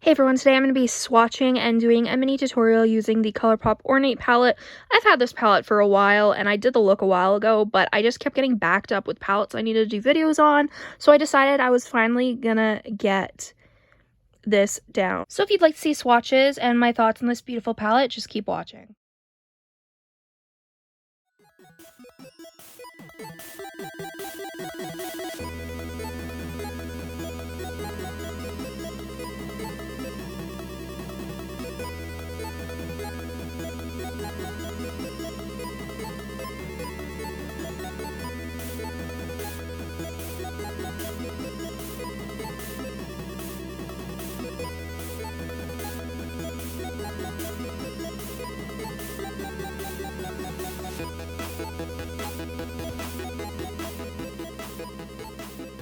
Hey everyone, today I'm going to be swatching and doing a mini tutorial using the Colourpop Ornate palette. I've had this palette for a while and I did the look a while ago, but I just kept getting backed up with palettes I needed to do videos on, so I decided I was finally gonna get this down. So if you'd like to see swatches and my thoughts on this beautiful palette, just keep watching.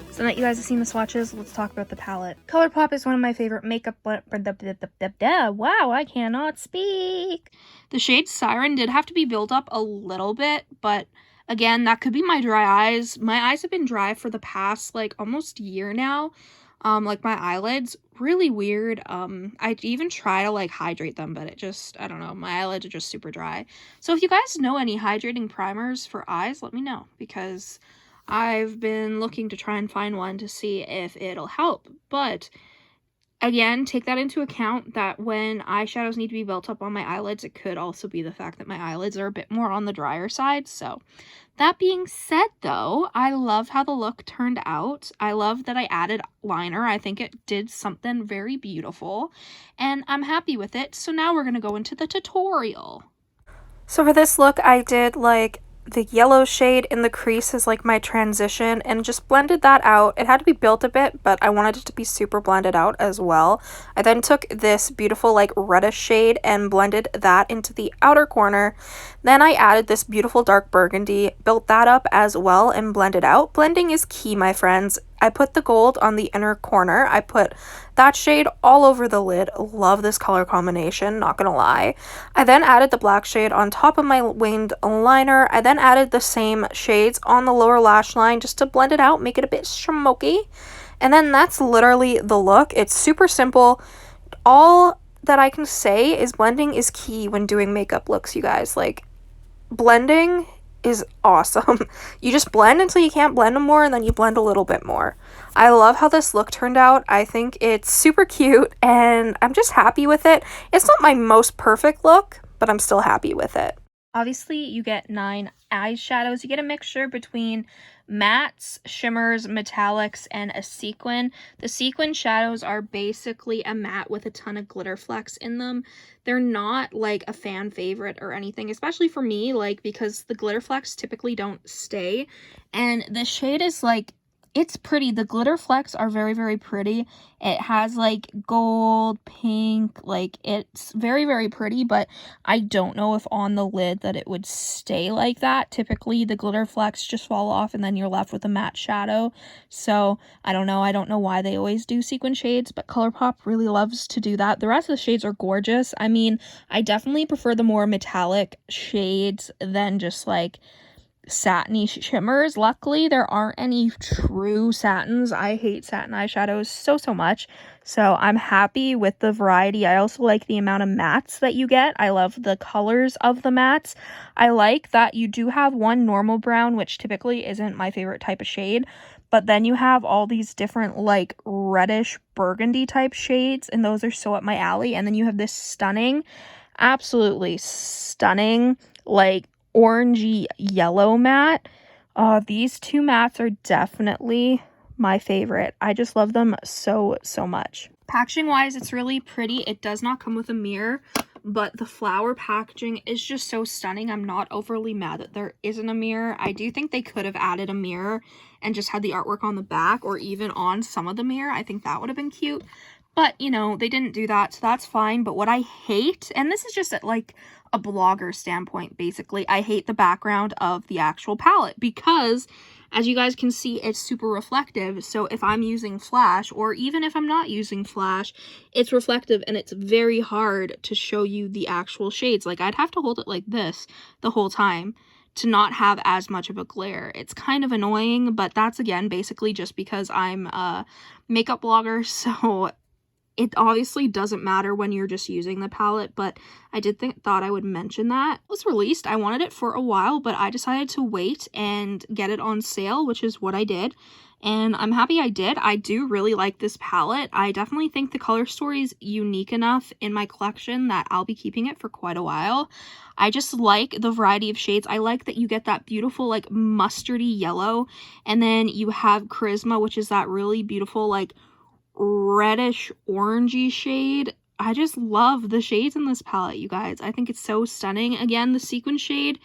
So now that you guys have seen the swatches, let's talk about the palette. Colourpop is one of my favorite makeup wow, I cannot speak. The shade Siren did have to be built up a little bit, but again, that could be my dry eyes. My eyes have been dry for the past like almost year now. Like my eyelids, really weird. I even try to like hydrate them, but it just, I don't know, my eyelids are just super dry. So if you guys know any hydrating primers for eyes, let me know, because I've been looking to try and find one to see if it'll help. But again, take that into account that when eyeshadows need to be built up on my eyelids, it could also be the fact that my eyelids are a bit more on the drier side. So that being said, though, I love how the look turned out. I love that I added liner. I think it did something very beautiful, and I'm happy with it. So now we're going to go into the tutorial. So for this look, I did like the yellow shade in the crease is like my transition and just blended that out. It had to be built a bit, but I wanted it to be super blended out as well. I then took this beautiful like reddish shade and blended that into the outer corner. Then I added this beautiful dark burgundy, built that up as well and blended out. Blending is key, my friends. I put the gold on the inner corner. I put that shade all over the lid. Love this color combination, not gonna lie. I then added the black shade on top of my winged liner. I then added the same shades on the lower lash line just to blend it out, make it a bit smoky. And then that's literally the look. It's super simple. All that I can say is blending is key when doing makeup looks, you guys. Like, blending is awesome. You just blend until you can't blend anymore, and then you blend a little bit more. I love how this look turned out. I think it's super cute and I'm just happy with it. It's not my most perfect look, but I'm still happy with it. Obviously, you get 9 eyeshadows. You get a mixture between mattes, shimmers, metallics, and a sequin. The sequin shadows are basically a matte with a ton of glitter flecks in them. They're not like a fan favorite or anything, especially for me, like, because the glitter flecks typically don't stay. And the shade is like, it's pretty. The glitter flecks are very, very pretty. It has like gold, pink, like it's very, very pretty, but I don't know if on the lid that it would stay like that. Typically the glitter flecks just fall off and then you're left with a matte shadow. So I don't know. I don't know why they always do sequin shades, but Colourpop really loves to do that. The rest of the shades are gorgeous. I mean, I definitely prefer the more metallic shades than just like satiny shimmers. Luckily, there aren't any true satins. I hate satin eyeshadows so much, so I'm happy with the variety. I also like the amount of mattes that you get. I love the colors of the mattes. I like that you do have one normal brown, which typically isn't my favorite type of shade, but then you have all these different like reddish burgundy type shades, and those are so up my alley. And then you have this stunning, absolutely stunning, like orangey yellow matte. These two mattes are definitely my favorite. I just love them so much. Packaging wise, it's really pretty. It does not come with a mirror, but the flower packaging is just so stunning. I'm not overly mad that there isn't a mirror. I do think they could have added a mirror and just had the artwork on the back or even on some of the mirror. I think that would have been cute. But, you know, they didn't do that, so that's fine. But what I hate, and this is just at, like, a blogger standpoint, basically, I hate the background of the actual palette because, as you guys can see, it's super reflective. So if I'm using flash, or even if I'm not using flash, it's reflective and it's very hard to show you the actual shades. Like, I'd have to hold it like this the whole time to not have as much of a glare. It's kind of annoying, but that's, again, basically just because I'm a makeup blogger, so it obviously doesn't matter when you're just using the palette, but I thought I would mention that. It was released. I wanted it for a while, but I decided to wait and get it on sale, which is what I did. And I'm happy I did. I do really like this palette. I definitely think the color story is unique enough in my collection that I'll be keeping it for quite a while. I just like the variety of shades. I like that you get that beautiful like mustardy yellow, and then you have Charisma, which is that really beautiful like reddish orangey shade. I just love the shades in this palette, you guys. I think it's so stunning. Again, the sequin shade,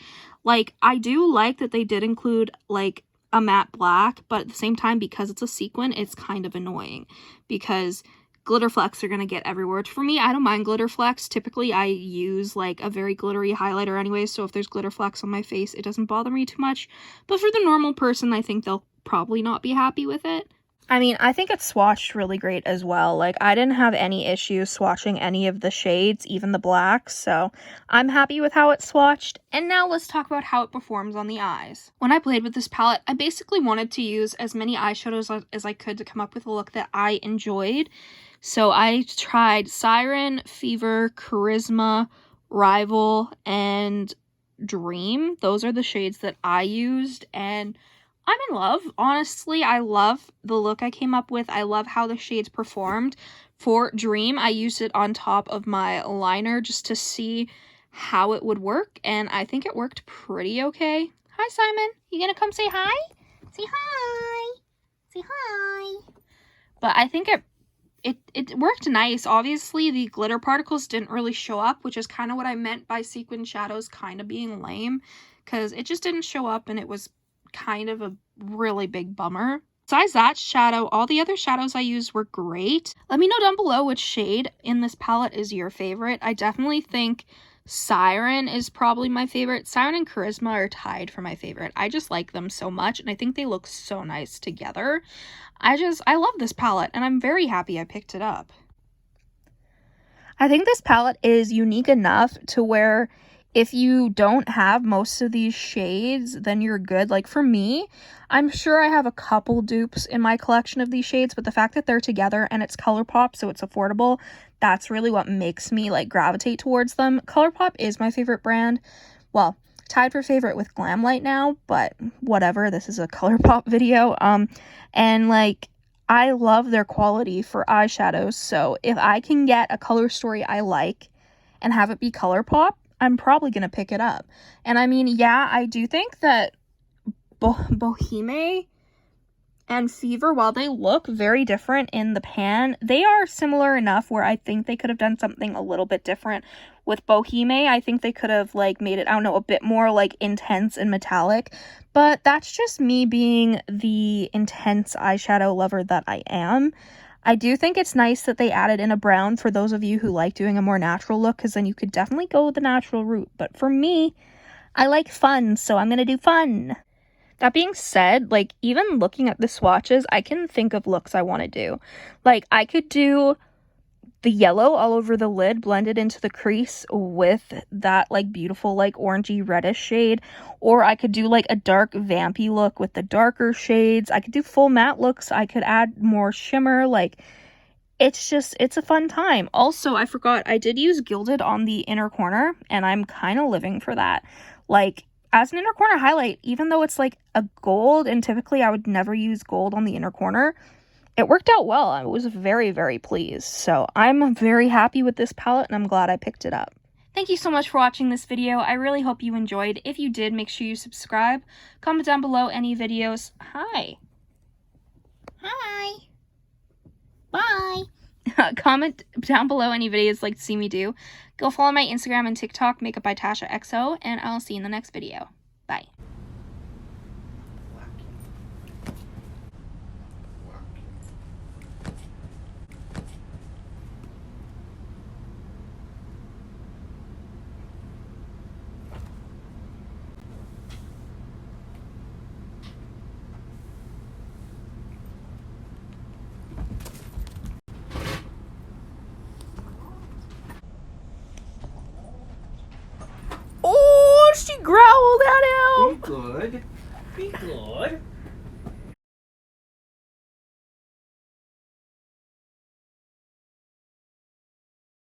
like, I do like that they did include like a matte black, but at the same time, because it's a sequin, it's kind of annoying because glitter flecks are going to get everywhere. Which for me, I don't mind glitter flecks. Typically, I use like a very glittery highlighter anyway, so if there's glitter flecks on my face, it doesn't bother me too much. But for the normal person, I think they'll probably not be happy with it. I mean, I think it's swatched really great as well. Like, I didn't have any issues swatching any of the shades, even the blacks, so I'm happy with how it's swatched. And now let's talk about how it performs on the eyes. When I played with this palette, I basically wanted to use as many eyeshadows as I could to come up with a look that I enjoyed. So I tried Siren, Fever, Charisma, Rival, and Dream. Those are the shades that I used, and I'm in love. Honestly, I love the look I came up with. I love how the shades performed. For Dream, I used it on top of my liner just to see how it would work, and I think it worked pretty okay. Hi, Simon. You gonna come say hi? Say hi. Say hi. But I think it worked nice. Obviously, the glitter particles didn't really show up, which is kind of what I meant by sequin shadows kind of being lame, because it just didn't show up, and it was kind of a really big bummer. Besides that shadow, all the other shadows I used were great. Let me know down below which shade in this palette is your favorite. I definitely think Siren is probably my favorite. Siren and Charisma are tied for my favorite. I just like them so much, and I think they look so nice together. I love this palette, and I'm very happy I picked it up. I think this palette is unique enough to where if you don't have most of these shades, then you're good. Like for me, I'm sure I have a couple dupes in my collection of these shades, but the fact that they're together and it's Colourpop, so it's affordable, that's really what makes me like gravitate towards them. Colourpop is my favorite brand. Well, tied for favorite with Glamlight now, but whatever, this is a Colourpop video. And like, I love their quality for eyeshadows, so if I can get a color story I like and have it be Colourpop, I'm probably going to pick it up. And I mean, yeah, I do think that Boheme and Fever, while they look very different in the pan, they are similar enough where I think they could have done something a little bit different. With Boheme, I think they could have like made it, I don't know, a bit more like intense and metallic. But that's just me being the intense eyeshadow lover that I am. I do think it's nice that they added in a brown for those of you who like doing a more natural look, because then you could definitely go the natural route. But for me, I like fun, so I'm going to do fun. That being said, like, even looking at the swatches, I can think of looks I want to do. Like, I could do the yellow all over the lid blended into the crease with that like beautiful like orangey reddish shade, or I could do like a dark vampy look with the darker shades. I could do full matte looks. I could add more shimmer. Like, it's a fun time. Also, I forgot, I did use Gilded on the inner corner, and I'm kind of living for that. Like, as an inner corner highlight, even though it's like a gold, and typically I would never use gold on the inner corner, it worked out well. I was very, very pleased. So I'm very happy with this palette, and I'm glad I picked it up. Thank you so much for watching this video. I really hope you enjoyed. If you did, make sure you subscribe. Comment down below any videos. Hi. Hi. Bye. Comment down below any videos you'd like to see me do. Go follow my Instagram and TikTok, Makeup by Tasha XO, and I'll see you in the next video. Bye. Oh, she growled at him! Be good. Be good.